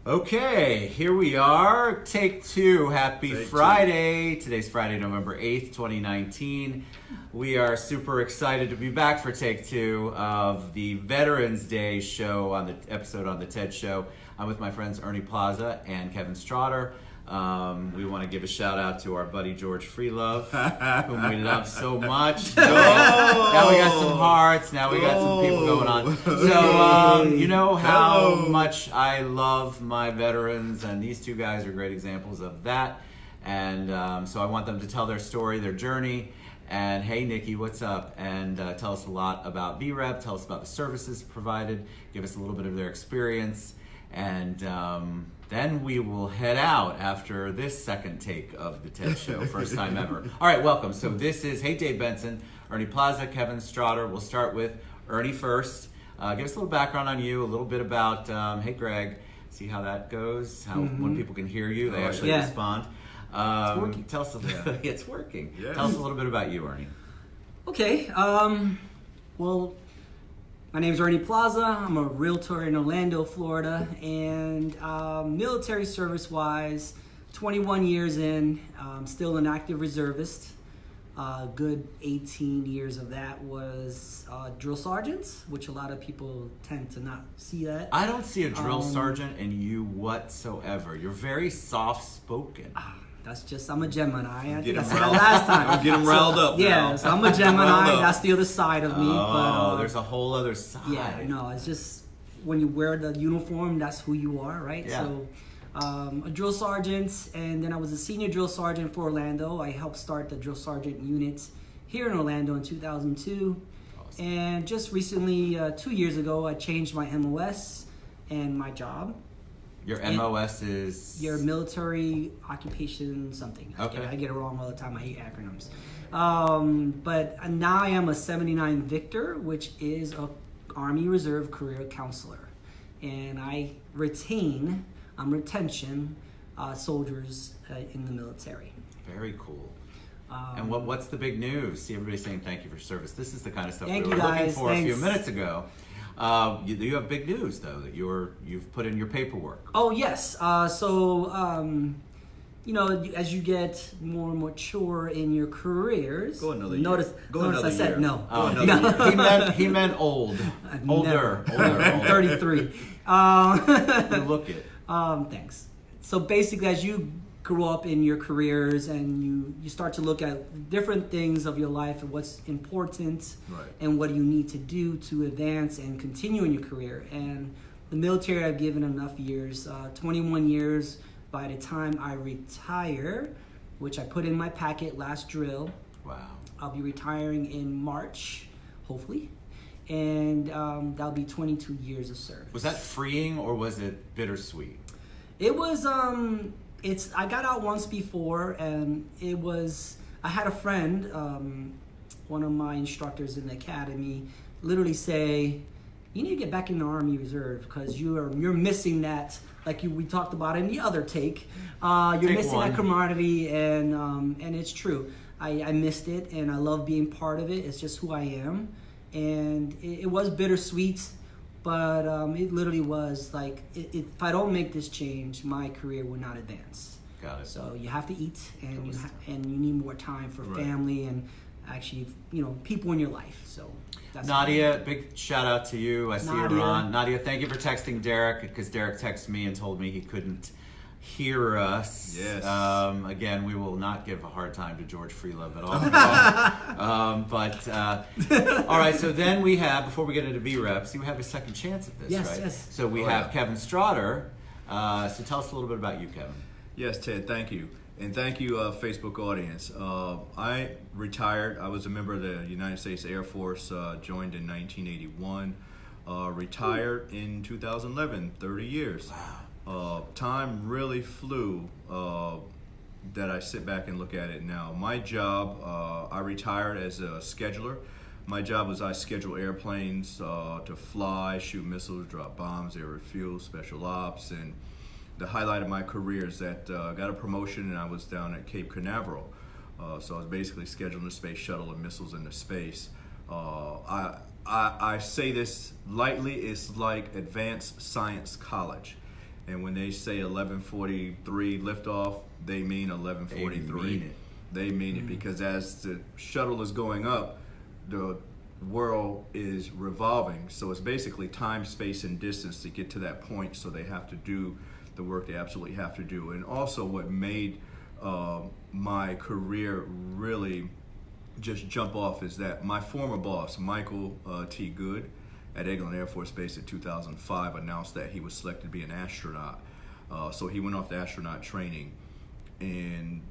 Okay, here we are. Take two. Happy Take Friday. Today's Friday, November 8th, 2019. We are super excited to be back for take two of the Veterans Day show on the episode on the TED Show. I'm with my friends Ernie Plaza and Kevin Strawter. We want to give a shout out to our buddy George Freelove, whom we love so much. Now we got some hearts. Now we got some people going on. So you know how much I love my veterans, and these two guys are great examples of that. And so I want them to tell their story, their journey. And hey, Nikki, what's up? And tell us a lot about VAREP. Tell us about the services provided. Give us a little bit of their experience. And then we will head out after this second take of the TED Show, first time ever. All right, welcome. So this is, hey, Dave Benson, Ernie Plaza, Kevin Strawter. We'll start with Ernie first. Give us a little background on you, a little bit about, hey, Greg, see how that goes, how when people can hear you, they actually respond. It's working. Tell us a little, it's working. Yeah. Tell us a little bit about you, Ernie. Okay, well, my name's Ernie Plaza. I'm a realtor in Orlando, Florida, and military service-wise, 21 years in, still an active reservist. Good 18 years of that was drill sergeants, which a lot of people tend to not see that. I don't see a drill sergeant in you whatsoever. You're very soft-spoken. That's just, I'm a Gemini. I Get think I him said that riled last time. Don't get him riled up. Yeah, now. so I'm a Gemini. Riled up. That's the other side of me. Oh, but, there's a whole other side. Yeah, no, it's just when you wear the uniform, that's who you are, right? Yeah. So, a drill sergeant, and then I was a senior drill sergeant for Orlando. I helped start the drill sergeant unit here in Orlando in 2002. Awesome. And just recently, 2 years ago, I changed my MOS and my job. Your MOS is? Your military occupation something. Okay. I get it wrong all the time. I hate acronyms. But now I am a 79 Victor, which is a Army Reserve Career Counselor. And I retain, retention soldiers in the military. Very cool. And what's the big news? See, everybody saying thank you for service. This is the kind of stuff we Thank were you, looking guys. for a few Thanks. minutes ago. You have big news, though, that you've put in your paperwork. Oh, yes. You know, as you get more mature in your careers, Go another notice, year. Go notice another I said year. no. Go another year. He meant old. Older. I'm 33. You look it. Thanks. So basically, as you grow up in your careers and you start to look at different things of your life and what's important and what you need to do to advance and continue in your career. And the military, I've given enough years, 21 years by the time I retire, which I put in my packet last drill. Wow. I'll be retiring in March, hopefully. And that'll be 22 years of service. Was that freeing or was it bittersweet? It was, I got out once before, and I had a friend, one of my instructors in the academy, literally say, you need to get back in the Army Reserve because you're missing that, like we talked about in the other take. You're missing that camaraderie, and it's true. I missed it, and I love being part of it. It's just who I am, and it was bittersweet. But it literally was like, if I don't make this change, my career will not advance. Got it. So you have to eat, and you need more time for family and actually, people in your life. So that's Nadia, big shout out to you. I see you're on. Nadia, thank you for texting Derek, because Derek texted me and told me he couldn't hear us. Yes. Again, we will not give a hard time to George Freelove at all. All right, so then we have, before we get into VREP, see, we have a second chance at this, right? Yes. So we have Kevin Strawter. So tell us a little bit about you, Kevin. Yes, Ted, thank you. And thank you, Facebook audience. I retired. I was a member of the United States Air Force, joined in 1981, retired in 2011, 30 years. Wow. Time really flew that I sit back and look at it now. My job, I retired as a scheduler. My job was I schedule airplanes to fly, shoot missiles, drop bombs, air refuel, special ops, and the highlight of my career is that I got a promotion and I was down at Cape Canaveral. So I was basically scheduling the space shuttle and missiles into space. I say this lightly, it's like advanced science college. And when they say 11:43 liftoff, they mean 11:43. They mean it. They mean it, because as the shuttle is going up, the world is revolving. So it's basically time, space, and distance to get to that point. So they have to do the work they absolutely have to do. And also what made my career really just jump off is that my former boss, Michael T. Good, at Eglin Air Force Base in 2005, announced that he was selected to be an astronaut. So he went off to astronaut training. In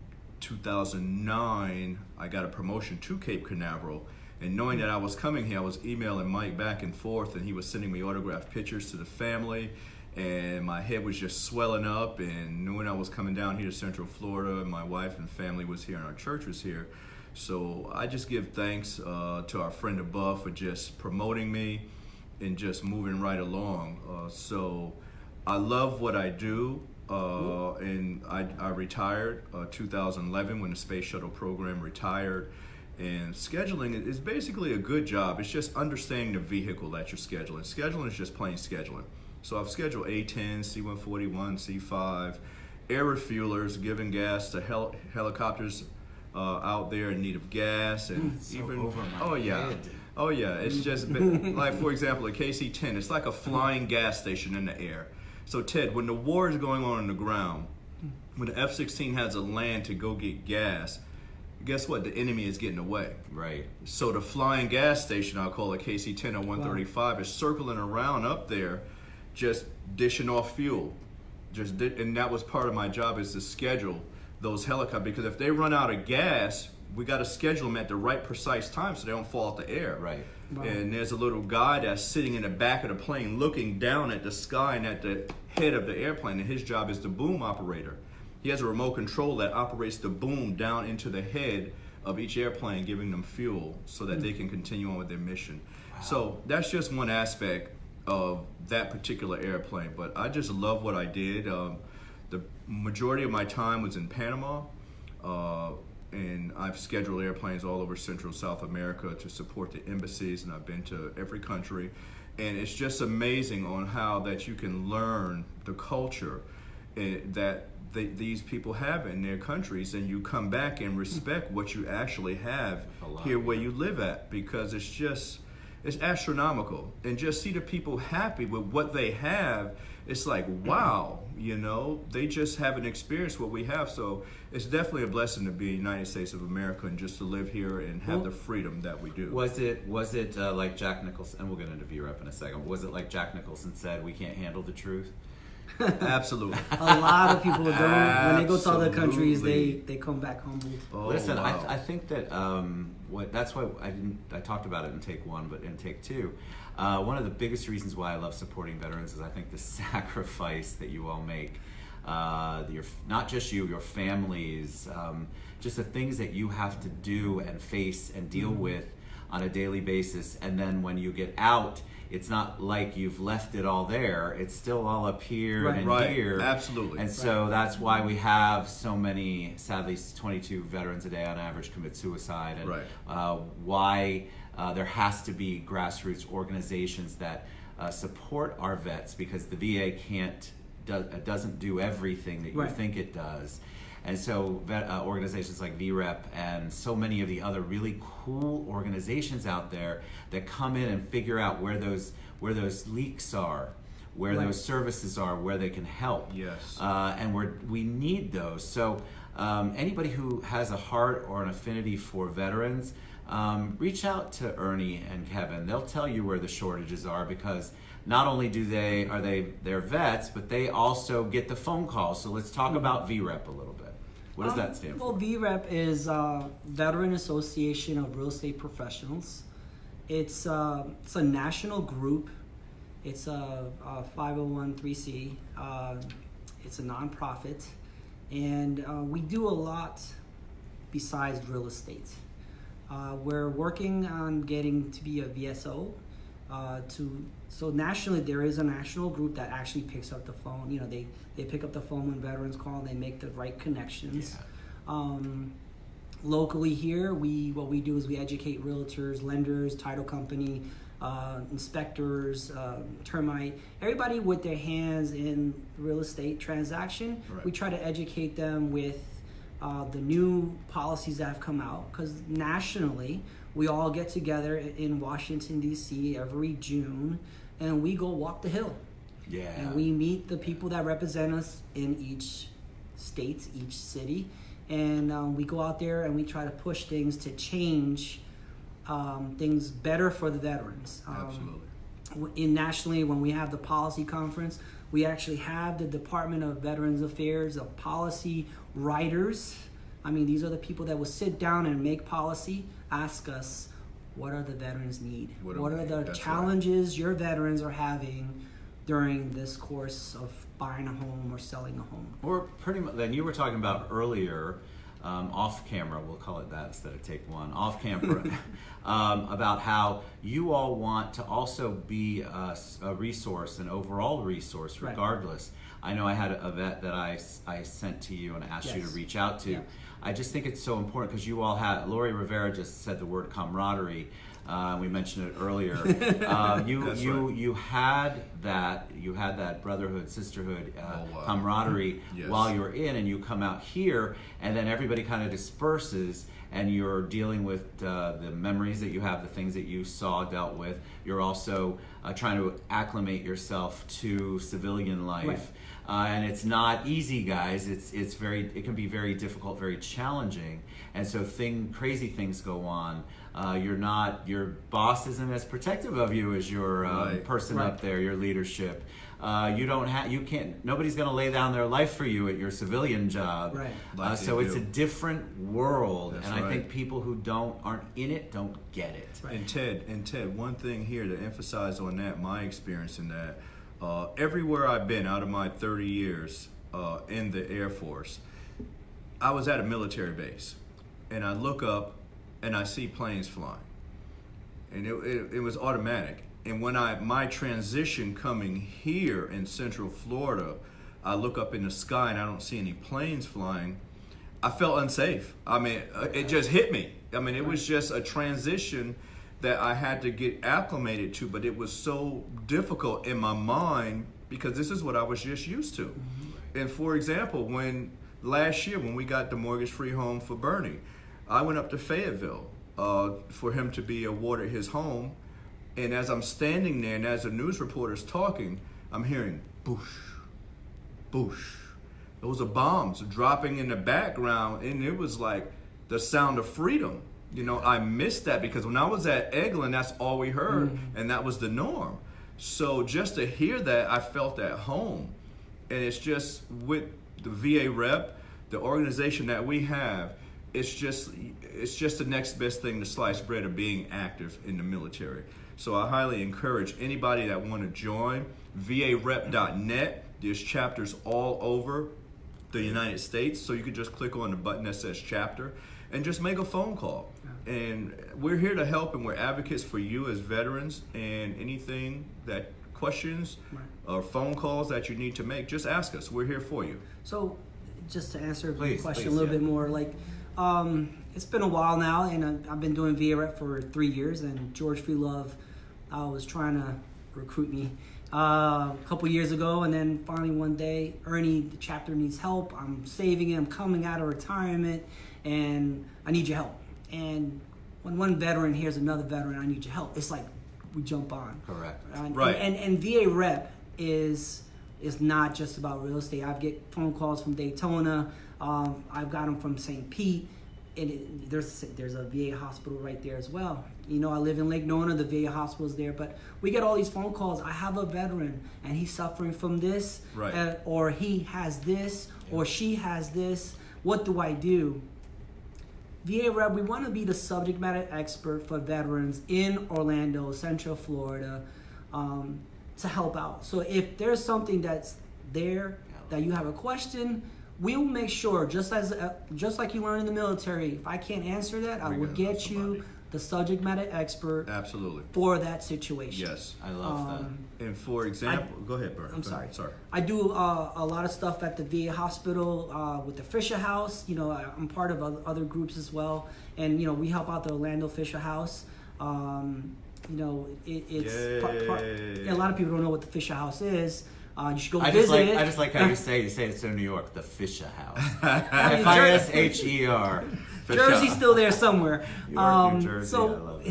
2009, I got a promotion to Cape Canaveral. And knowing that I was coming here, I was emailing Mike back and forth, and he was sending me autographed pictures to the family. And my head was just swelling up, and knowing I was coming down here to Central Florida, and my wife and family was here, and our church was here. So I just give thanks to our friend above for just promoting me and just moving right along. So I love what I do, and I retired 2011 when the Space Shuttle program retired. And scheduling is basically a good job. It's just understanding the vehicle that you're scheduling. Scheduling is just plain scheduling. So I've scheduled A-10, C-141, C-5, air refuelers, giving gas to helicopters out there in need of gas, and oh yeah, it's just been, like, for example, a KC-10, it's like a flying gas station in the air. So Ted, when the war is going on the ground, when the F-16 has to land to go get gas, guess what? The enemy is getting away. Right. So the flying gas station, I'll call it KC-10 or 135, is circling around up there, just dishing off fuel. And that was part of my job, is to schedule those helicopters, because if they run out of gas, we got to schedule them at the right precise time so they don't fall out the air. Right. Wow. And there's a little guy that's sitting in the back of the plane looking down at the sky and at the head of the airplane, and his job is the boom operator. He has a remote control that operates the boom down into the head of each airplane, giving them fuel so that they can continue on with their mission. Wow. So that's just one aspect of that particular airplane, but I just love what I did. The majority of my time was in Panama, and I've scheduled airplanes all over Central South America to support the embassies, and I've been to every country. And it's just amazing on how that you can learn the culture that these people have in their countries, and you come back and respect what you actually have here where you live at, because it's astronomical. And just see the people happy with what they have, it's like, wow, they just haven't experienced what we have. So it's definitely a blessing to be in the United States of America and just to live here and have the freedom that we do. Was it like Jack Nicholson, and we'll get into VAREP in a second, was it like Jack Nicholson said, we can't handle the truth? Absolutely. A lot of people don't. When they go to other countries, they come back humbled. Oh, listen, wow. I think that that's why I talked about it in take one, but in take two, one of the biggest reasons why I love supporting veterans is I think the sacrifice that you all make, not just you, your families, just the things that you have to do and face and deal with on a daily basis, and then when you get out, it's not like you've left it all there. It's still all up here and here. Absolutely. And so that's why we have so many, sadly, 22 veterans a day on average commit suicide. And why there has to be grassroots organizations that support our vets, because the VA doesn't do everything that you think it does. And so organizations like VAREP and so many of the other really cool organizations out there that come in and figure out where those leaks are, where those services are, where they can help. Yes. And we need those. So anybody who has a heart or an affinity for veterans, reach out to Ernie and Kevin. They'll tell you where the shortages are, because not only they're vets, but they also get the phone calls. So let's talk about VAREP a little bit. What does that stand for? Well, VAREP is Veteran Association of Real Estate Professionals. It's a national group. It's a 501(c)(3). It's a nonprofit, and we do a lot besides real estate. We're working on getting to be a VSO. So nationally, there is a national group that actually picks up the phone. They pick up the phone when veterans call, and they make the right connections. Yeah. Locally here, what we do is we educate realtors, lenders, title company, inspectors, termite, everybody with their hands in real estate transaction. Right. We try to educate them with the new policies that have come out, because nationally we all get together in Washington D.C. every June and we go walk the hill. Yeah. And we meet the people that represent us in each state, each city, and we go out there and we try to push things to change things better for the veterans. Absolutely. Nationally, when we have the policy conference, we actually have the Department of Veterans Affairs, of policy writers. I mean, these are the people that will sit down and make policy, ask us, what are the veterans need? What are the challenges your veterans are having during this course of buying a home or selling a home? Or pretty much, then you were talking about earlier, off camera, we'll call it that instead of take one, off camera, about how you all want to also be a resource, an overall resource, regardless. Right. I know I had a vet that I sent to you and asked you to reach out to. Yeah. I just think it's so important because you all had, Lori Rivera just said the word camaraderie. We mentioned it earlier. You had that brotherhood, sisterhood, camaraderie while you were in, and you come out here, and then everybody kind of disperses, and you're dealing with the memories that you have, the things that you saw, dealt with. You're also trying to acclimate yourself to civilian life. Right. And it's not easy, guys. It can be very difficult, very challenging, and so crazy things go on. Your boss isn't as protective of you as your person up there, your leadership. Nobody's gonna lay down their life for you at your civilian job. Right. So it's a different world. That's I think people who aren't in it don't get it. Right. And Ted, one thing here to emphasize on that, my experience in that, everywhere I've been out of my 30 years in the Air Force, I was at a military base, and I look up and I see planes flying, and it was automatic. And when my transition coming here in Central Florida, I look up in the sky and I don't see any planes flying, I felt unsafe. I mean, it just hit me. I mean, it was just a transition that I had to get acclimated to, but it was so difficult in my mind because this is what I was just used to. Mm-hmm. And for example, last year when we got the mortgage-free home for Bernie, I went up to Fayetteville for him to be awarded his home. And as I'm standing there and as the news reporter's talking, I'm hearing boosh, boosh. Those are bombs dropping in the background, and it was like the sound of freedom. You know, I missed that because when I was at Eglin, that's all we heard, and that was the norm. So just to hear that, I felt at home. And it's just with the VAREP, the organization that we have, it's just the next best thing to sliced bread of being active in the military. So I highly encourage anybody that want to join, varep.net. There's chapters all over the United States, so you can just click on the button that says chapter and just make a phone call. And we're here to help, and we're advocates for you as veterans, and anything that questions or phone calls that you need to make, just ask us. We're here for you. So just to answer the question a little bit more, it's been a while now, and I've been doing VAREP for 3 years, and George Freelove was trying to recruit me a couple years ago, and then finally one day, Ernie, the chapter needs help. I'm saving it. I'm coming out of retirement, and I need your help. And when one veteran hears another veteran, I need your help, it's like we jump on. Correct. Right. And VAREP is not just about real estate. I get phone calls from Daytona. I've got them from St. Pete. And there's a VA hospital right there as well. You know, I live in Lake Nona, the VA hospital is there, but we get all these phone calls. I have a veteran and he's suffering from this, or he has this, or she has this. What do I do? VAREP, we want to be the subject matter expert for veterans in Orlando, Central Florida, to help out. So if there's something that's there that you have a question, we'll make sure, just like you learned in the military, if I can't answer that, I will get you the subject matter expert for that situation. Yes. I love that. And for example, go ahead, Bert. I'm sorry. I do a lot of stuff at the VA hospital with the Fisher House. You know, I'm part of other groups as well. And, you know, we help out the Orlando Fisher House. it's Yay. a lot of people don't know what the Fisher House is. You should go I visit it. just like how you say it so New York, the Fisher House. mean, Fisher. Jersey's still there somewhere. You are New Jersey, I So love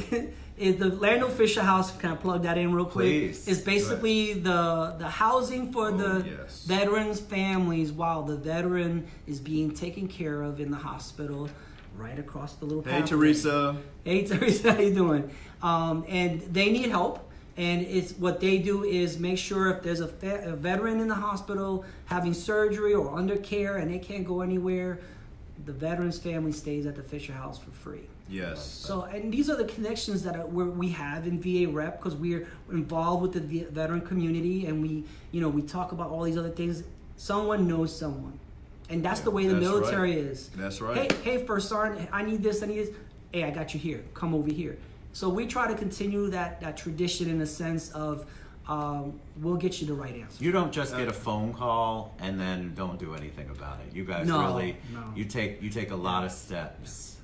it. the Lando Fisher House, can I plug that in real quick? Please. Is basically the housing for the yes. veterans' families while the veteran is being taken care of in the hospital right across the little Hey, pathway. Teresa. Hey Teresa, how you doing? And they need help. And it's what they do is make sure if there's a veteran in the hospital having surgery or under care and they can't go anywhere, the veteran's family stays at the Fisher House for free. Yes. So, and these are the connections that we have in VAREP because we're involved with the veteran community, and we talk about all these other things. Someone knows someone, and that's the way the That's military right. is. That's right. Hey, First Sergeant, I need this. Hey, I got you here. Come over here. So we try to continue that tradition in the sense of we'll get you the right answer. You don't just get a phone call and then don't do anything about it. You guys No. you take a lot of steps.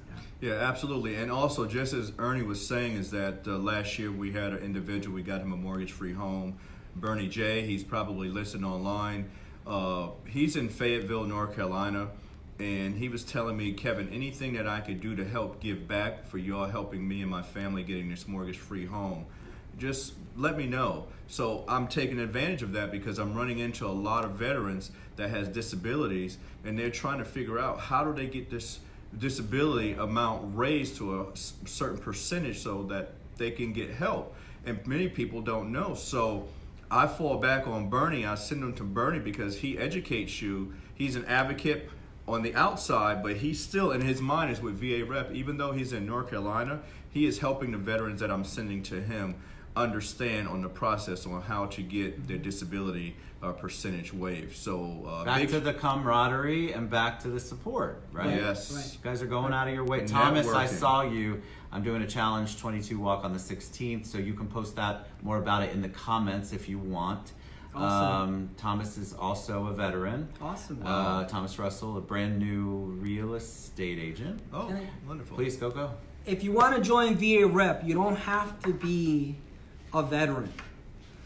Yeah, absolutely. And also, just as Ernie was saying, is that last year we had an individual, we got him a mortgage-free home. Bernie J, he's probably listening online. He's in Fayetteville, North Carolina. And he was telling me, Kevin, anything that I could do to help give back for y'all helping me and my family getting this mortgage-free home, just let me know. So I'm taking advantage of that because I'm running into a lot of veterans that has disabilities, and they're trying to figure out how do they get this disability amount raised to a certain percentage so that they can get help. And many people don't know. So I fall back on Bernie. I send them to Bernie because he educates you. He's an advocate on the outside, but he's still, in his mind, is with VAREP. Even though he's in North Carolina, he is helping the veterans that I'm sending to him understand on the process on how to get their disability percentage waived. So Back to the camaraderie and back to the support, right? Yes. Right. You guys are going out of your way. And Thomas, I networking. saw you. I'm doing a challenge 22 walk on the 16th, so you can post that more about it in the comments if you want. Awesome. Thomas is also a veteran. Awesome. Thomas Russell, a brand new real estate agent. Oh, Can I- wonderful. Please go. If you want to join VAREP, you don't have to be a veteran.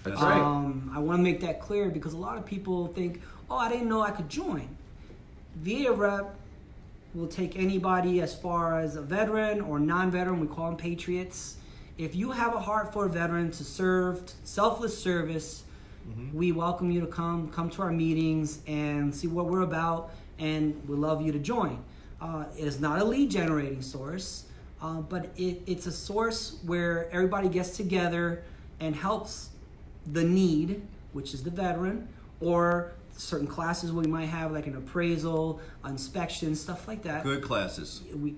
That's right. I want to make that clear because a lot of people think, oh, I didn't know I could join. VAREP will take anybody as far as a veteran or non-veteran. We call them patriots. If you have a heart for a veteran to serve, selfless service, we welcome you to come to our meetings and see what we're about, and we'd love you to join. It is not a lead generating source, but it's a source where everybody gets together and helps the need, which is the veteran, or certain classes we might have, like an appraisal, inspection, stuff like that. Good classes. We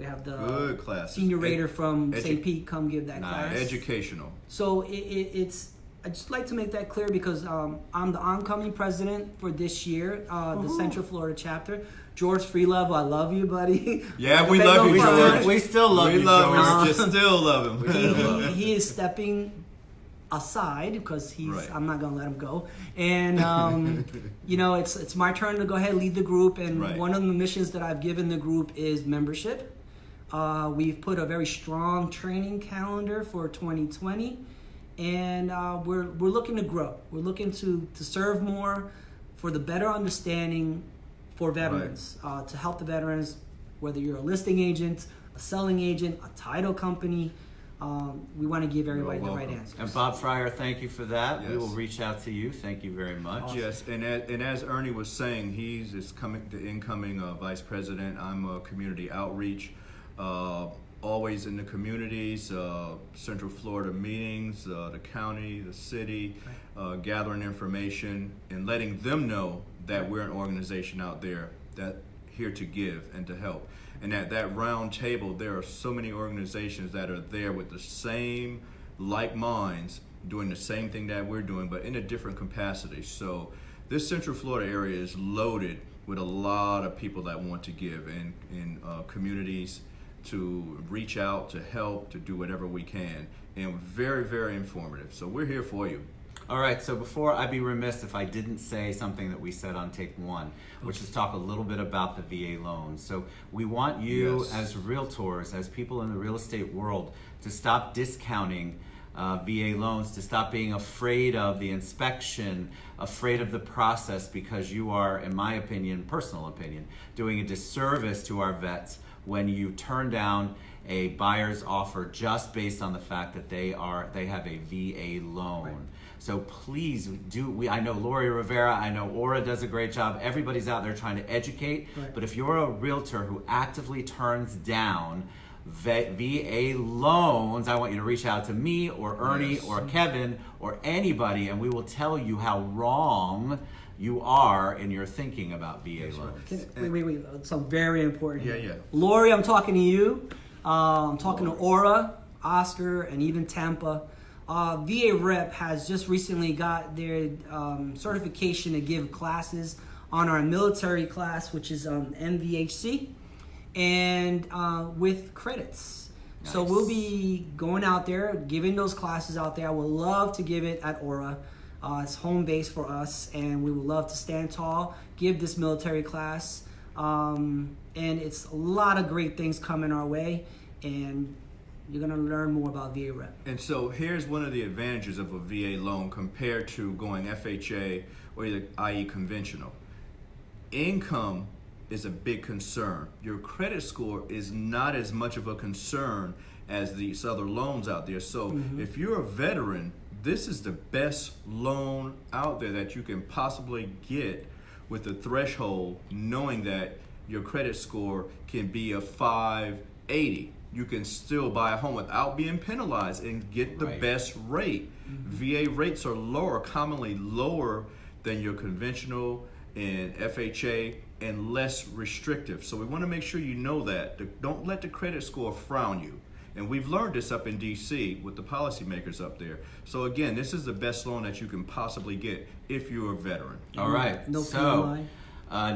have the Good classes. senior rater from Edu- St. Pete come give that Nice. class. Educational. So it's. I just like to make that clear because I'm the oncoming president for this year, the Central Florida chapter. George Freelove, I love you, buddy. Yeah, we love you, George. We still love you, George. We just still love him. He is stepping aside because Right. I'm not gonna let him go, and it's my turn to go ahead and lead the group. And Right. one of the missions that I've given the group is membership. We've put a very strong training calendar for 2020. And we're looking to grow. We're looking to serve more for the better understanding for veterans, to help the veterans, whether you're a listing agent, a selling agent, a title company. We want to give everybody the right welcome. answers. And Bob Fryer, thank you for that. We Yes. will reach out to you. Thank you very much. Yes, and as Ernie was saying, he's the incoming vice president. I'm a community outreach, always in the communities, Central Florida meetings, the county, the city, gathering information and letting them know that we're an organization out there that here to give and to help. And at that round table, there are so many organizations that are there with the same like minds, doing the same thing that we're doing, but in a different capacity. So this Central Florida area is loaded with a lot of people that want to give in communities, to reach out, to help, to do whatever we can, and very, very informative. So we're here for you. All right, so before I'd be remiss if I didn't say something that we said on take one, which is talk a little bit about the VA loans. So we want you as realtors, as people in the real estate world, to stop discounting VA loans, to stop being afraid of the inspection, afraid of the process, because you are, in my opinion, personal opinion, doing a disservice to our vets when you turn down a buyer's offer just based on the fact that they have a VA loan. Right. So please do. I know Lori Rivera, I know Aura does a great job. Everybody's out there trying to educate. Right. But if you're a realtor who actively turns down VA loans, I want you to reach out to me or Ernie or Kevin or anybody, and we will tell you how wrong you are in your thinking about VA loans. Wait. Something very important here. Yeah. Lori, I'm talking to you. I'm talking to Aura, Oscar, and even Tampa. VAREP has just recently got their certification to give classes on our military class, which is MVHC, and with credits. Nice. So we'll be going out there, giving those classes out there. I would love to give it at Aura. It's home base for us, and we would love to stand tall, give this military class. And it's a lot of great things coming our way, and you're going to learn more about VAREP. And so here's one of the advantages of a VA loan compared to going FHA or either, i.e. conventional. Income is a big concern. Your credit score is not as much of a concern as these other loans out there. So if you're a veteran, this is the best loan out there that you can possibly get with the threshold, knowing that your credit score can be a 580. You can still buy a home without being penalized and get the best rate. VA rates are lower, commonly lower than your conventional and FHA, and less restrictive. So we want to make sure you know that. Don't let the credit score frown you. And we've learned this up in DC with the policymakers up there. So again, this is the best loan that you can possibly get if you're a veteran. All right. No PMI.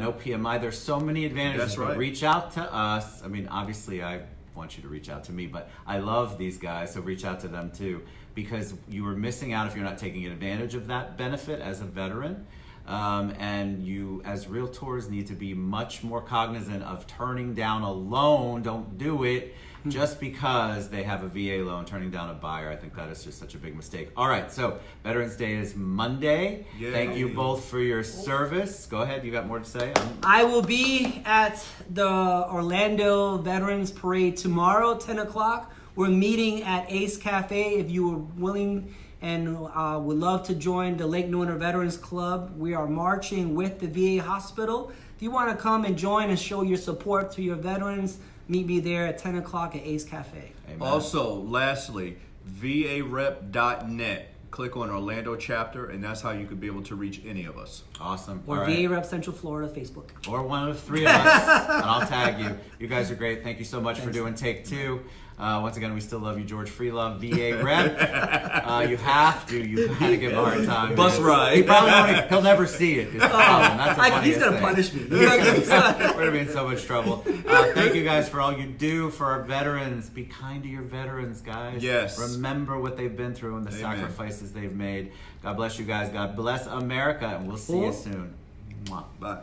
No PMI. There's so many advantages. That's right. Reach out to us. I mean, obviously, I want you to reach out to me, but I love these guys, so reach out to them too, because you are missing out if you're not taking advantage of that benefit as a veteran. And you, as realtors, need to be much more cognizant of turning down a loan. Don't do it just because they have a VA loan. Turning down a buyer, I think that is just such a big mistake. All right, so Veterans Day is Monday. Yay. Thank you both for your service. Go ahead, you got more to say? I will be at the Orlando Veterans Parade tomorrow, 10 o'clock. We're meeting at Ace Cafe. If you are willing and would love to join the Lake Nona Veterans Club, we are marching with the VA Hospital. If you want to come and join and show your support to your veterans, meet me there at 10 o'clock at Ace Cafe. Amen. Also, lastly, VAREP.net. Click on Orlando chapter, and that's how you could be able to reach any of us. Awesome. Or all right. VAREP Central Florida Facebook. Or one of three of us, and I'll tag you. You guys are great. Thank you so much for doing Take Two. Once again, we still love you, George Freelove, VA Rep. You have to. You got to give him a hard time. Bus ride. He probably won't. He'll never see it. It's the problem. That's the He's funniest going to thing. punish me. We're going to be in so much trouble. Thank you guys for all you do for our veterans. Be kind to your veterans, guys. Yes. Remember what they've been through and the sacrifices they've made. God bless you guys. God bless America, and we'll see you soon. Mwah. Bye.